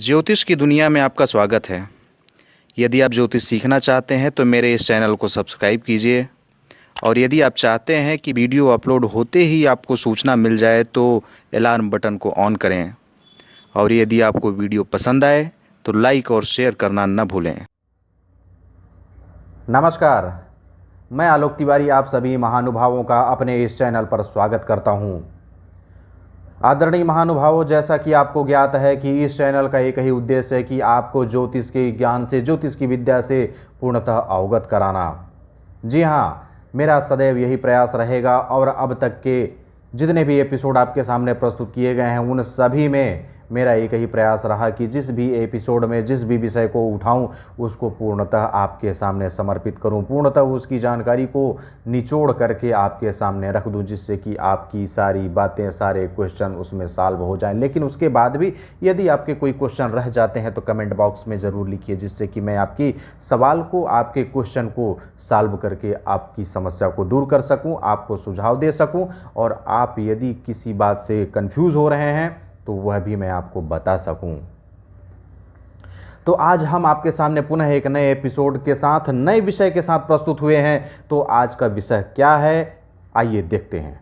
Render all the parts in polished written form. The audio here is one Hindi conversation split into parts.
ज्योतिष की दुनिया में आपका स्वागत है। यदि आप ज्योतिष सीखना चाहते हैं तो मेरे इस चैनल को सब्सक्राइब कीजिए, और यदि आप चाहते हैं कि वीडियो अपलोड होते ही आपको सूचना मिल जाए तो अलार्म बटन को ऑन करें, और यदि आपको वीडियो पसंद आए तो लाइक और शेयर करना न भूलें। नमस्कार, मैं आलोक तिवारी आप सभी महानुभावों का अपने इस चैनल पर स्वागत करता हूं। आदरणीय महानुभावों, जैसा कि आपको ज्ञात है कि इस चैनल का एक ही उद्देश्य है कि आपको ज्योतिष के ज्ञान से, ज्योतिष की विद्या से पूर्णतः अवगत कराना। जी हाँ, मेरा सदैव यही प्रयास रहेगा और अब तक के जितने भी एपिसोड आपके सामने प्रस्तुत किए गए हैं उन सभी में मेरा एक ही प्रयास रहा कि जिस भी एपिसोड में जिस भी विषय को उठाऊं उसको पूर्णतः आपके सामने समर्पित करूं, पूर्णतः उसकी जानकारी को निचोड़ करके आपके सामने रख दूं, जिससे कि आपकी सारी बातें, सारे क्वेश्चन उसमें सॉल्व हो जाएं। लेकिन उसके बाद भी यदि आपके कोई क्वेश्चन रह जाते हैं तो कमेंट बॉक्स में ज़रूर लिखिए, जिससे कि मैं आपकी सवाल को, आपके क्वेश्चन को सॉल्व करके आपकी समस्या को दूर कर सकूँ, आपको सुझाव दे सकूँ, और आप यदि किसी बात से कन्फ्यूज़ हो रहे हैं तो वह भी मैं आपको बता सकूं। तो आज हम आपके सामने पुनः एक नए एपिसोड के साथ, नए विषय के साथ प्रस्तुत हुए हैं। तो आज का विषय क्या है, आइए देखते हैं।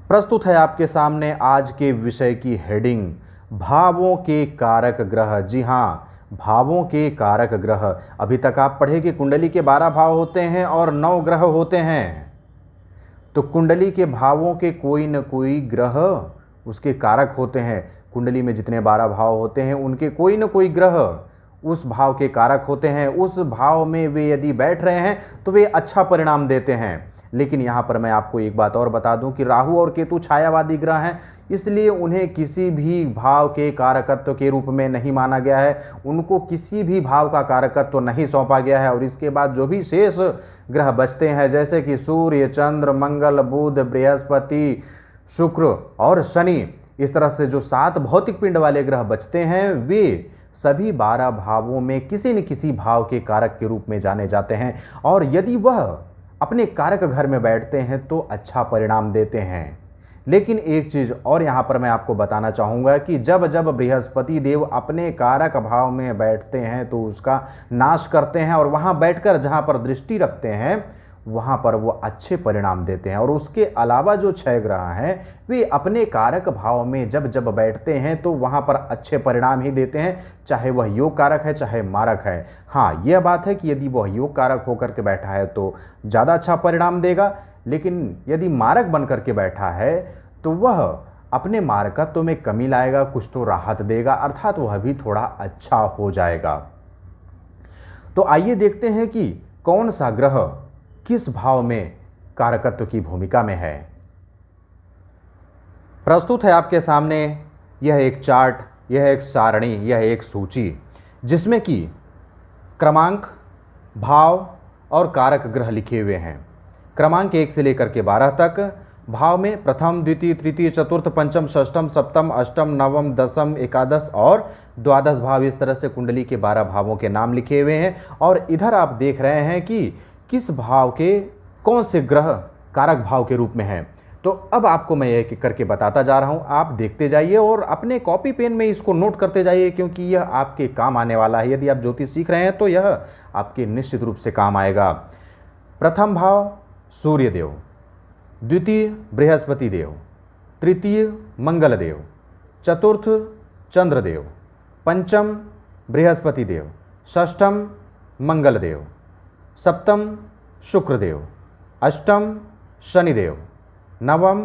प्रस्तुत है आपके सामने आज के विषय की हेडिंग, भावों के कारक ग्रह। जी हाँ, भावों के कारक ग्रह। अभी तक आप पढ़े कि कुंडली के 12 भाव होते हैं और 9 ग्रह होते हैं। तो कुंडली के भावों के कोई न कोई ग्रह उसके कारक होते हैं। कुंडली में जितने 12 भाव होते हैं उनके कोई न कोई ग्रह उस भाव के कारक होते हैं। उस भाव में वे यदि बैठ रहे हैं तो वे अच्छा परिणाम देते हैं। लेकिन यहाँ पर मैं आपको एक बात और बता दूं कि राहु और केतु छायावादी ग्रह हैं, इसलिए उन्हें किसी भी भाव के कारकत्व के रूप में नहीं माना गया है। उनको किसी भी भाव का कारकत्व नहीं सौंपा गया है। और इसके बाद जो भी शेष ग्रह बचते हैं, जैसे कि सूर्य, चंद्र, मंगल, बुध, बृहस्पति, शुक्र और शनि, इस तरह से जो 7 भौतिक पिंड वाले ग्रह बचते हैं वे सभी 12 भावों में किसी न किसी भाव के कारक के रूप में जाने जाते हैं। और यदि वह अपने कारक घर में बैठते हैं तो अच्छा परिणाम देते हैं। लेकिन एक चीज़ और यहाँ पर मैं आपको बताना चाहूँगा कि जब जब बृहस्पति देव अपने कारक भाव में बैठते हैं तो उसका नाश करते हैं, और वहाँ बैठकर जहाँ पर दृष्टि रखते हैं वहाँ पर वो अच्छे परिणाम देते हैं। और उसके अलावा जो 6 ग्रह हैं वे अपने कारक भाव में जब जब बैठते हैं तो वहाँ पर अच्छे परिणाम ही देते हैं, चाहे वह योग कारक है चाहे मारक है। हाँ, यह बात है कि यदि वह योग कारक होकर के बैठा है तो ज़्यादा अच्छा परिणाम देगा, लेकिन यदि मारक बन करके बैठा है तो वह अपने मारकत्व में कमी लाएगा, कुछ तो राहत देगा, अर्थात वह भी थोड़ा अच्छा हो जाएगा। तो आइए देखते हैं कि कौन सा ग्रह किस भाव में कारकत्व की भूमिका में है। प्रस्तुत है आपके सामने यह एक चार्ट, यह एक सारणी, यह एक सूची, जिसमें कि क्रमांक, भाव और कारक ग्रह लिखे हुए हैं। क्रमांक 1 से लेकर के 12 तक, भाव में प्रथम, द्वितीय, तृतीय, चतुर्थ, पंचम, षष्ठम, सप्तम, अष्टम, नवम, दसम, एकादश और द्वादश भाव, इस तरह से कुंडली के 12 भावों के नाम लिखे हुए हैं। और इधर आप देख रहे हैं कि किस भाव के कौन से ग्रह कारक भाव के रूप में हैं। तो अब आपको मैं एक एक करके बताता जा रहा हूं, आप देखते जाइए और अपने कॉपी पेन में इसको नोट करते जाइए, क्योंकि यह आपके काम आने वाला है। यदि आप ज्योतिष सीख रहे हैं तो यह आपके निश्चित रूप से काम आएगा। प्रथम भाव सूर्य देव, द्वितीय बृहस्पति देव, तृतीय मंगल देव, चतुर्थ चंद्र देव, पंचम बृहस्पति देव, षष्ठम मंगल देव, सप्तम शुक्र देव, अष्टम शनिदेव, नवम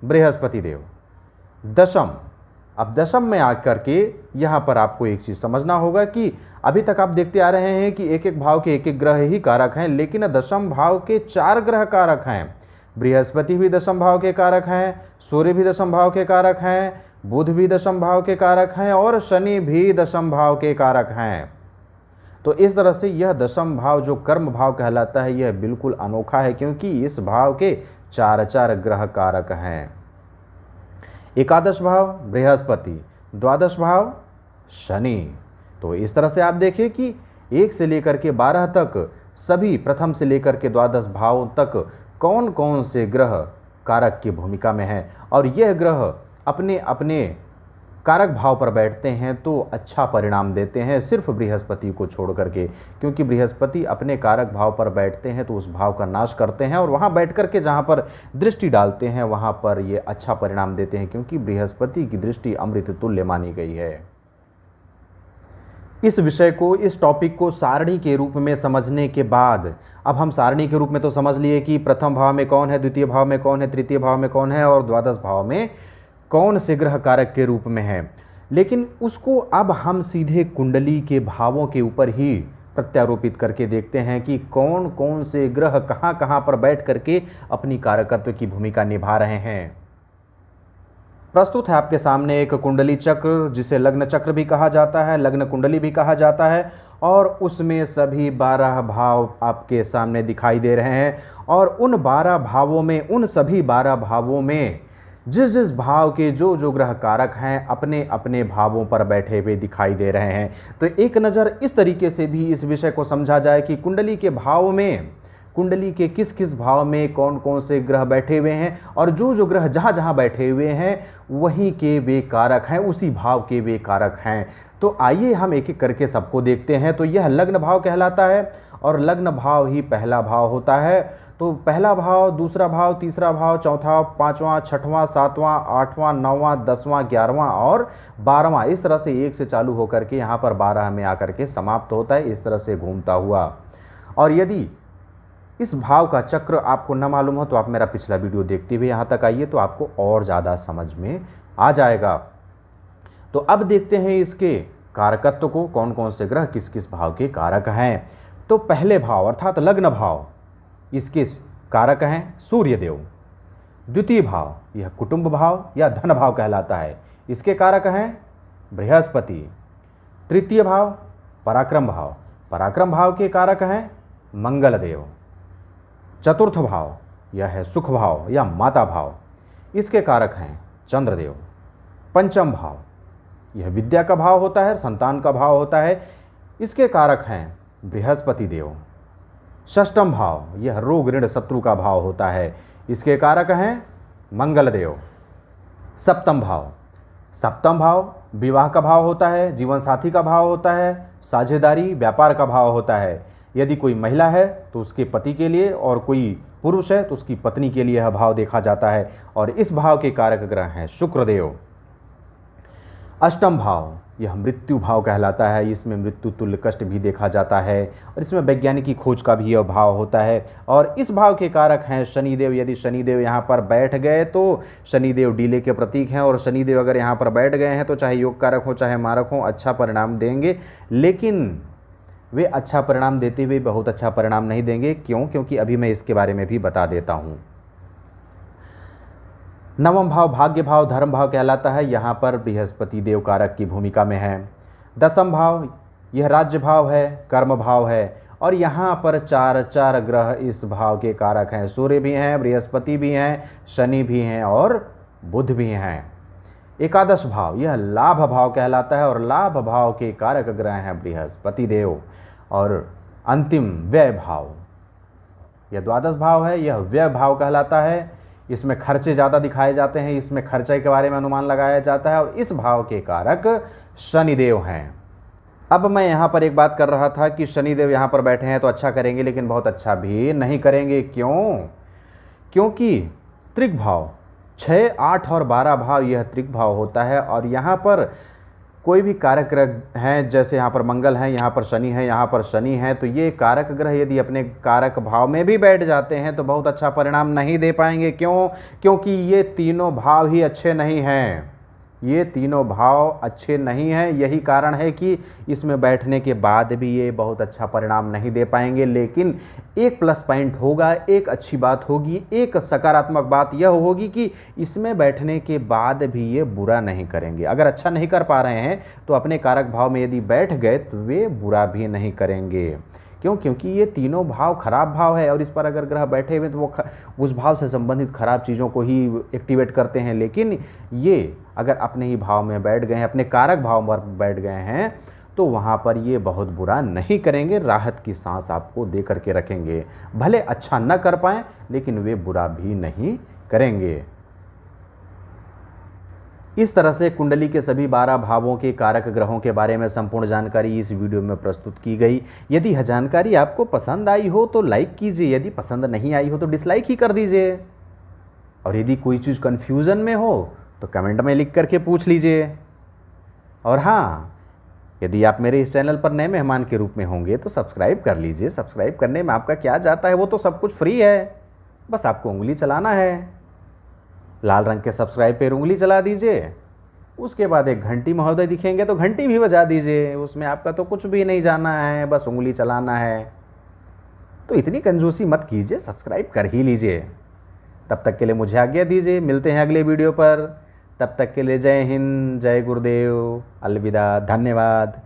बृहस्पति देव, दशम। अब दशम में आकर के यहाँ पर आपको एक चीज़ समझना होगा कि अभी तक आप देखते आ रहे हैं कि एक एक भाव के एक एक ग्रह ही कारक हैं, लेकिन दशम भाव के 4 ग्रह कारक हैं। बृहस्पति भी दशम भाव के कारक हैं, सूर्य भी दशम भाव के कारक हैं, बुध भी दशम भाव के कारक हैं और शनि भी दशम भाव के कारक हैं। तो इस तरह से यह दशम भाव जो कर्म भाव कहलाता है यह बिल्कुल अनोखा है, क्योंकि इस भाव के 4 ग्रह कारक हैं। एकादश भाव बृहस्पति, द्वादश भाव शनि। तो इस तरह से आप देखिए कि 1 से लेकर के 12 तक सभी प्रथम से लेकर के द्वादश भाव तक कौन कौन से ग्रह कारक की भूमिका में हैं, और यह ग्रह अपने अपने कारक भाव पर बैठते हैं तो अच्छा परिणाम देते हैं, सिर्फ बृहस्पति को छोड़ करके, क्योंकि बृहस्पति अपने कारक भाव पर बैठते हैं तो उस भाव का नाश करते हैं और वहाँ बैठ करके जहाँ पर दृष्टि डालते हैं वहाँ पर ये अच्छा परिणाम देते हैं, क्योंकि बृहस्पति की दृष्टि अमृत तुल्य मानी गई है। इस विषय को, इस टॉपिक को सारणी के रूप में समझने के बाद अब हम सारणी के रूप में तो समझ लिए कि प्रथम भाव में कौन है, द्वितीय भाव में कौन है, तृतीय भाव में कौन है और द्वादश भाव में कौन से ग्रह कारक के रूप में है। लेकिन उसको अब हम सीधे कुंडली के भावों के ऊपर ही प्रत्यारोपित करके देखते हैं कि कौन कौन से ग्रह कहाँ कहाँ पर बैठ करके अपनी कारकत्व की भूमिका निभा रहे हैं। प्रस्तुत है आपके सामने एक कुंडली चक्र, जिसे लग्न चक्र भी कहा जाता है, लग्न कुंडली भी कहा जाता है, और उसमें सभी 12 भाव आपके सामने दिखाई दे रहे हैं। और उन 12 भावों में, उन सभी 12 भावों में जिस जिस भाव के जो जो ग्रह कारक हैं अपने अपने भावों पर बैठे हुए दिखाई दे रहे हैं। तो एक नज़र इस तरीके से भी इस विषय को समझा जाए कि कुंडली के भाव में, कुंडली के किस किस भाव में कौन कौन से ग्रह बैठे हुए हैं और जो जो ग्रह जहाँ जहाँ बैठे हुए हैं वहीं के वे कारक हैं, उसी भाव के वे कारक हैं। तो आइए हम एक एक करके सबको देखते हैं। तो यह लग्न भाव कहलाता है और लग्न भाव ही पहला भाव होता है। तो पहला भाव, दूसरा भाव, तीसरा भाव, चौथा, पाँचवां, छठवां, सातवां, आठवां, नौवां, 10वां, 11वां और 12वां, इस तरह से 1 से चालू होकर के यहाँ पर 12 में आकर के समाप्त होता है, इस तरह से घूमता हुआ। और यदि इस भाव का चक्र आपको न मालूम हो तो आप मेरा पिछला वीडियो देखते हुए यहाँ तक आइए, तो आपको और ज़्यादा समझ में आ जाएगा। तो अब देखते हैं इसके कारकत्व को, कौन कौन से ग्रह किस किस भाव के कारक हैं। तो पहले भाव अर्थात लग्न भाव, इसके कारक हैं सूर्यदेव। द्वितीय भाव, यह कुटुंब भाव या धन भाव कहलाता है, इसके कारक हैं बृहस्पति। तृतीय भाव पराक्रम भाव, पराक्रम भाव के कारक हैं मंगलदेव। चतुर्थ भाव, यह है सुख भाव या माता भाव, इसके कारक हैं चंद्रदेव। पंचम भाव, यह विद्या का भाव होता है, संतान का भाव होता है, इसके कारक हैं बृहस्पति देव। षष्ठम भाव, यह रोग ऋण शत्रु का भाव होता है, इसके कारक हैं मंगलदेव। सप्तम भाव, सप्तम भाव विवाह का भाव होता है, जीवन साथी का भाव होता है, साझेदारी व्यापार का भाव होता है। यदि कोई महिला है तो उसके पति के लिए और कोई पुरुष है तो उसकी पत्नी के लिए यह भाव देखा जाता है। और इस भाव के कारक ग्रह हैं शुक्रदेव। अष्टम भाव, यह मृत्यु भाव कहलाता है, इसमें मृत्यु तुल्य कष्ट भी देखा जाता है और इसमें वैज्ञानिकी खोज का भी यह भाव होता है। और इस भाव के कारक हैं शनिदेव। यदि शनिदेव यहाँ पर बैठ गए तो शनिदेव डीले के प्रतीक हैं और शनिदेव अगर यहाँ पर बैठ गए हैं तो चाहे योग कारक हो चाहे मारक हो, अच्छा परिणाम देंगे। लेकिन वे अच्छा परिणाम देते हुए बहुत अच्छा परिणाम नहीं देंगे। क्यों? क्योंकि अभी मैं इसके बारे में भी बता देता हूँ। नवम भाव भाग्य भाव धर्म भाव कहलाता है, यहाँ पर बृहस्पति देव कारक की भूमिका में है। दसम भाव, यह राज्य भाव है, कर्म भाव है और यहाँ पर चार ग्रह इस भाव के कारक हैं। सूर्य भी हैं, बृहस्पति भी हैं, शनि भी हैं और बुध भी हैं। एकादश भाव, यह लाभ भाव कहलाता है और लाभ भाव के कारक ग्रह हैं बृहस्पति देव। और अंतिम व्यय भाव, यह द्वादश भाव है, यह व्यय भाव कहलाता है। इसमें खर्चे ज़्यादा दिखाए जाते हैं, इसमें खर्चे के बारे में अनुमान लगाया जाता है और इस भाव के कारक शनिदेव हैं। अब मैं यहाँ पर एक बात कर रहा था कि शनिदेव यहाँ पर बैठे हैं तो अच्छा करेंगे, लेकिन बहुत अच्छा भी नहीं करेंगे। क्यों? क्योंकि त्रिक भाव 6, 8 और 12 भाव यह त्रिक भाव होता है और यहाँ पर कोई भी कारक ग्रह हैं, जैसे यहाँ पर मंगल हैं, यहाँ पर शनि है, यहाँ पर शनि है, तो ये कारक ग्रह यदि अपने कारक भाव में भी बैठ जाते हैं तो बहुत अच्छा परिणाम नहीं दे पाएंगे। क्यों? क्योंकि ये तीनों भाव ही अच्छे नहीं हैं, ये तीनों भाव अच्छे नहीं हैं। यही कारण है कि इसमें बैठने के बाद भी ये बहुत अच्छा परिणाम नहीं दे पाएंगे। लेकिन एक प्लस पॉइंट होगा, एक अच्छी बात होगी, एक सकारात्मक बात यह होगी कि इसमें बैठने के बाद भी ये बुरा नहीं करेंगे। अगर अच्छा नहीं कर पा रहे हैं तो अपने कारक भाव में यदि बैठ गए तो वे बुरा भी नहीं करेंगे। क्यों? क्योंकि ये तीनों भाव खराब भाव है और इस पर अगर ग्रह बैठे हुए तो वो उस भाव से संबंधित खराब चीज़ों को ही एक्टिवेट करते हैं। लेकिन ये अगर अपने ही भाव में बैठ गए हैं, अपने कारक भाव पर बैठ गए हैं, तो वहाँ पर ये बहुत बुरा नहीं करेंगे, राहत की सांस आपको दे करके रखेंगे। भले अच्छा न कर पाएँ लेकिन वे बुरा भी नहीं करेंगे। इस तरह से कुंडली के सभी 12 भावों के कारक ग्रहों के बारे में संपूर्ण जानकारी इस वीडियो में प्रस्तुत की गई। यदि यह जानकारी आपको पसंद आई हो तो लाइक कीजिए, यदि पसंद नहीं आई हो तो डिसलाइक ही कर दीजिए। और यदि कोई चीज़ कन्फ्यूज़न में हो तो कमेंट में लिख करके पूछ लीजिए। और हाँ, यदि आप मेरे इस चैनल पर नए मेहमान के रूप में होंगे तो सब्सक्राइब कर लीजिए। सब्सक्राइब करने में आपका क्या जाता है, वो तो सब कुछ फ्री है, बस आपको उंगली चलाना है। लाल रंग के सब्सक्राइब पर उंगली चला दीजिए, उसके बाद एक घंटी महोदय दिखेंगे तो घंटी भी बजा दीजिए। उसमें आपका तो कुछ भी नहीं जाना है, बस उंगली चलाना है। तो इतनी कंजूसी मत कीजिए, सब्सक्राइब कर ही लीजिए। तब तक के लिए मुझे आज्ञा दीजिए, मिलते हैं अगले वीडियो पर। तब तक के लिए जय हिंद, जय गुरुदेव, अलविदा, धन्यवाद।